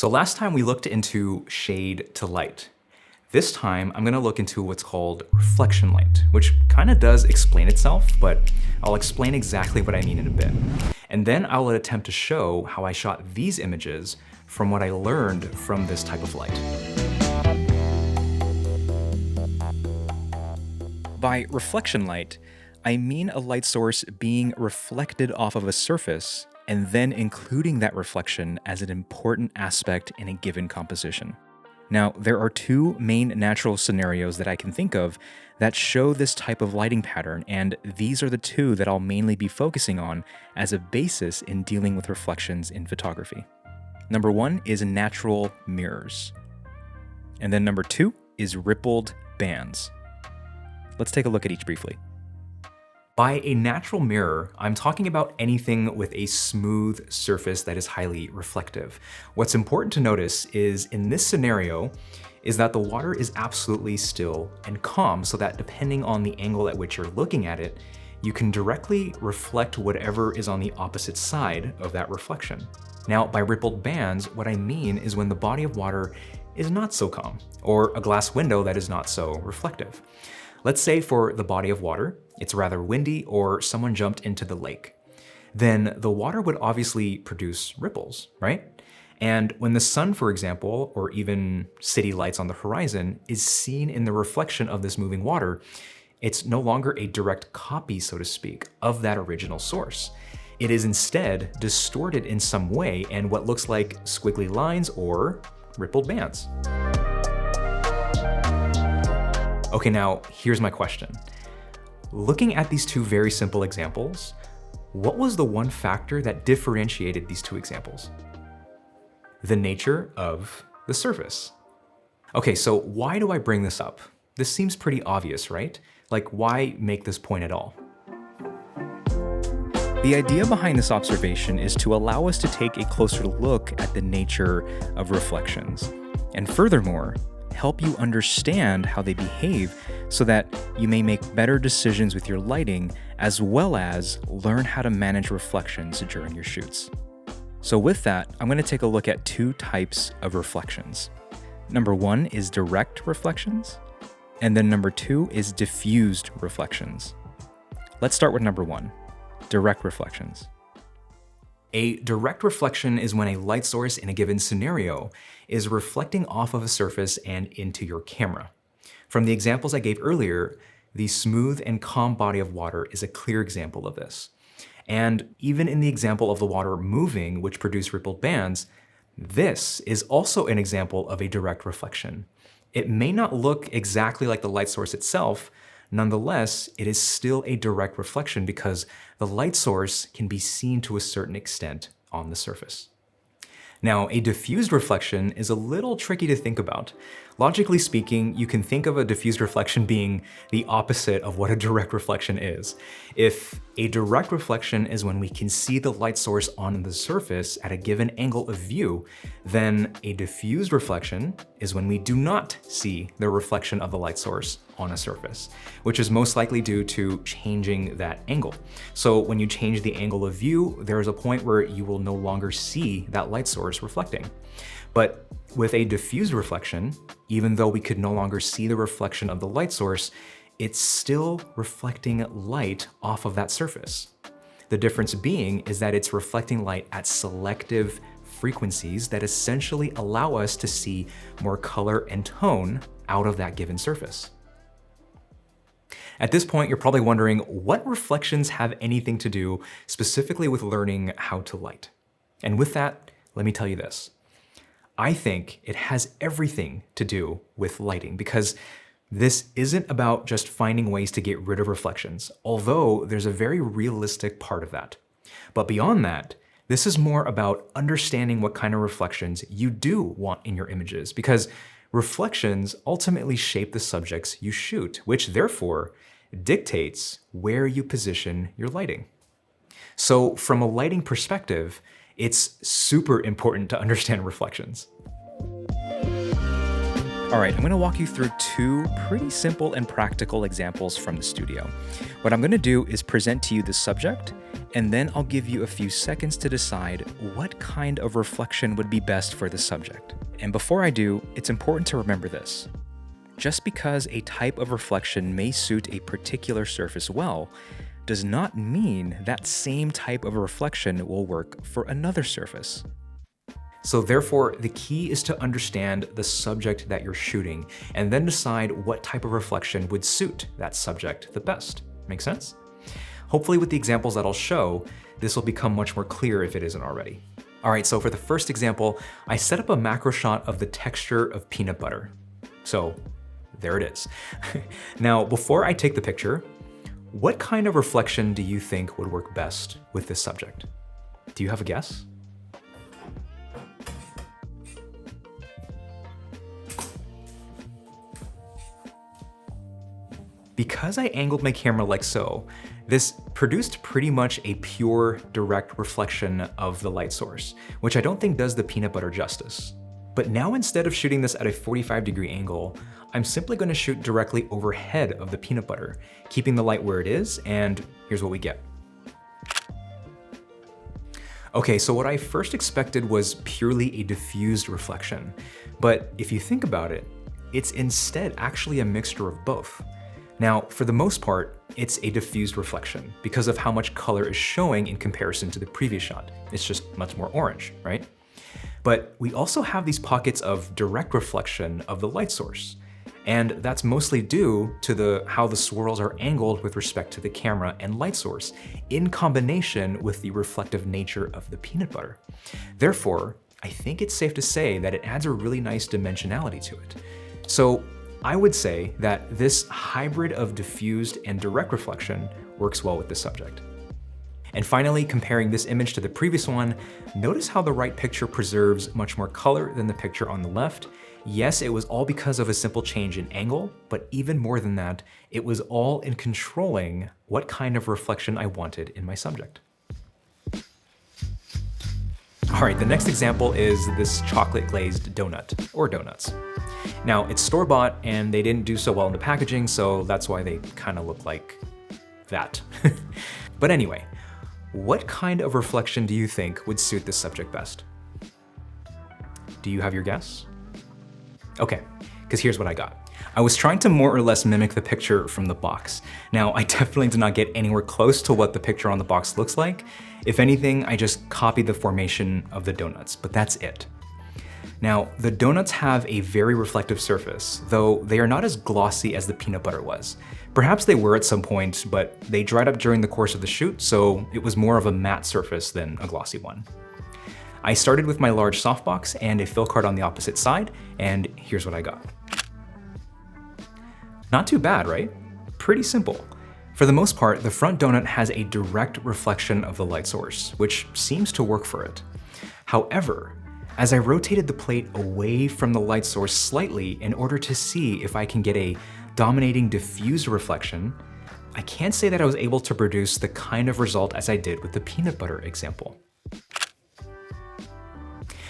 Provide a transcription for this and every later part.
So last time we looked into shade to light. This time I'm gonna look into what's called reflection light, which kind of does explain itself, but I'll explain exactly what I mean in a bit. And then I'll attempt to show how I shot these images from what I learned from this type of light. By reflection light, I mean a light source being reflected off of a surface and then including that reflection as an important aspect in a given composition. Now, there are two main natural scenarios that I can think of that show this type of lighting pattern, and these are the two that I'll mainly be focusing on as a basis in dealing with reflections in photography. Number one is natural mirrors. And then number two is rippled bands. Let's take a look at each briefly. By a natural mirror, I'm talking about anything with a smooth surface that is highly reflective. What's important to notice is in this scenario is that the water is absolutely still and calm, so that depending on the angle at which you're looking at it, you can directly reflect whatever is on the opposite side of that reflection. Now, by rippled bands, what I mean is when the body of water is not so calm, or a glass window that is not so reflective. Let's say for the body of water, it's rather windy or someone jumped into the lake. Then the water would obviously produce ripples, right? And when the sun, for example, or even city lights on the horizon is seen in the reflection of this moving water, it's no longer a direct copy, so to speak, of that original source. It is instead distorted in some way and what looks like squiggly lines or rippled bands. Okay, now here's my question. Looking at these two very simple examples, what was the one factor that differentiated these two examples? The nature of the surface. Okay, so why do I bring this up? This seems pretty obvious, right? Like, why make this point at all? The idea behind this observation is to allow us to take a closer look at the nature of reflections. And furthermore, help you understand how they behave so that you may make better decisions with your lighting, as well as learn how to manage reflections during your shoots. So with that, I'm going to take a look at two types of reflections. Number one is direct reflections, and then number two is diffused reflections. Let's start with number one, direct reflections. A direct reflection is when a light source in a given scenario is reflecting off of a surface and into your camera. From the examples I gave earlier, the smooth and calm body of water is a clear example of this. And even in the example of the water moving, which produced rippled bands, this is also an example of a direct reflection. It may not look exactly like the light source itself. Nonetheless, it is still a direct reflection because the light source can be seen to a certain extent on the surface. Now, a diffused reflection is a little tricky to think about. Logically speaking, you can think of a diffused reflection being the opposite of what a direct reflection is. If a direct reflection is when we can see the light source on the surface at a given angle of view, then a diffused reflection is when we do not see the reflection of the light source on a surface, which is most likely due to changing that angle. So when you change the angle of view, there is a point where you will no longer see that light source reflecting. But with a diffused reflection, even though we could no longer see the reflection of the light source, it's still reflecting light off of that surface. The difference being is that it's reflecting light at selective frequencies that essentially allow us to see more color and tone out of that given surface. At this point, you're probably wondering what reflections have anything to do specifically with learning how to light. And with that, let me tell you this. I think it has everything to do with lighting because this isn't about just finding ways to get rid of reflections, although there's a very realistic part of that. But beyond that, this is more about understanding what kind of reflections you do want in your images, because reflections ultimately shape the subjects you shoot, which therefore dictates where you position your lighting. So from a lighting perspective, it's super important to understand reflections. All right, I'm gonna walk you through two pretty simple and practical examples from the studio. What I'm gonna do is present to you the subject, and then I'll give you a few seconds to decide what kind of reflection would be best for the subject. And before I do, it's important to remember this. Just because a type of reflection may suit a particular surface well, does not mean that same type of reflection will work for another surface. So therefore, the key is to understand the subject that you're shooting and then decide what type of reflection would suit that subject the best. Make sense? Hopefully with the examples that I'll show, this will become much more clear if it isn't already. All right, so for the first example, I set up a macro shot of the texture of peanut butter. So there it is. Now, before I take the picture, what kind of reflection do you think would work best with this subject? Do you have a guess? Because I angled my camera like so, this produced pretty much a pure, direct reflection of the light source, which I don't think does the peanut butter justice. But now instead of shooting this at a 45-degree angle, I'm simply going to shoot directly overhead of the peanut butter, keeping the light where it is, and here's what we get. Okay, so what I first expected was purely a diffused reflection, but if you think about it, it's instead actually a mixture of both. Now, for the most part, it's a diffused reflection because of how much color is showing in comparison to the previous shot. It's just much more orange, right? But we also have these pockets of direct reflection of the light source. And that's mostly due to how the swirls are angled with respect to the camera and light source in combination with the reflective nature of the peanut butter. Therefore, I think it's safe to say that it adds a really nice dimensionality to it. So I would say that this hybrid of diffused and direct reflection works well with this subject. And finally, comparing this image to the previous one, notice how the right picture preserves much more color than the picture on the left. Yes, it was all because of a simple change in angle, but even more than that, it was all in controlling what kind of reflection I wanted in my subject. All right, the next example is this chocolate glazed donut, or donuts. Now, it's store-bought and they didn't do so well in the packaging, so that's why they kind of look like that. But anyway, what kind of reflection do you think would suit this subject best? Do you have your guess? Okay, because here's what I got. I was trying to more or less mimic the picture from the box. Now, I definitely did not get anywhere close to what the picture on the box looks like. If anything, I just copied the formation of the donuts, but that's it. Now, the donuts have a very reflective surface, though they are not as glossy as the peanut butter was. Perhaps they were at some point, but they dried up during the course of the shoot, so it was more of a matte surface than a glossy one. I started with my large softbox and a fill card on the opposite side, and here's what I got. Not too bad, right? Pretty simple. For the most part, the front donut has a direct reflection of the light source, which seems to work for it. However, as I rotated the plate away from the light source slightly in order to see if I can get a dominating diffused reflection, I can't say that I was able to produce the kind of result as I did with the peanut butter example.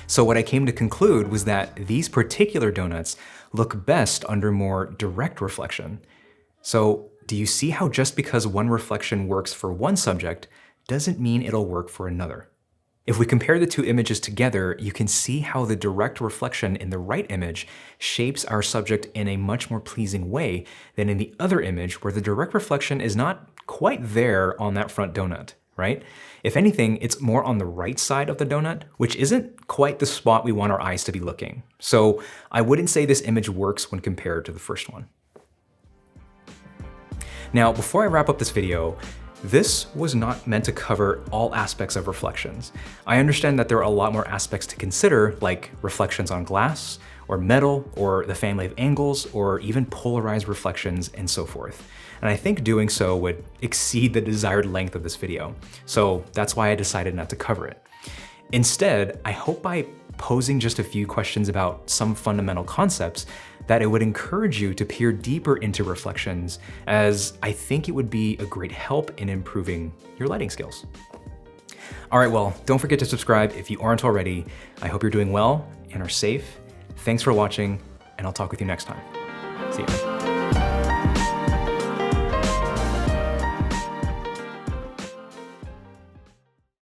So what I came to conclude was that these particular donuts look best under more direct reflection. So do you see how just because one reflection works for one subject doesn't mean it'll work for another? If we compare the two images together, you can see how the direct reflection in the right image shapes our subject in a much more pleasing way than in the other image where the direct reflection is not quite there on that front donut, right? If anything, it's more on the right side of the donut, which isn't quite the spot we want our eyes to be looking. So I wouldn't say this image works when compared to the first one. Now, before I wrap up this video, this was not meant to cover all aspects of reflections. I understand that there are a lot more aspects to consider, like reflections on glass, or metal, or the family of angles, or even polarized reflections, and so forth. And I think doing so would exceed the desired length of this video. So that's why I decided not to cover it. Instead, I hope by posing just a few questions about some fundamental concepts that it would encourage you to peer deeper into reflections, as I think it would be a great help in improving your lighting skills. All right, well, don't forget to subscribe if you aren't already. I hope you're doing well and are safe. Thanks for watching, and I'll talk with you next time. See you.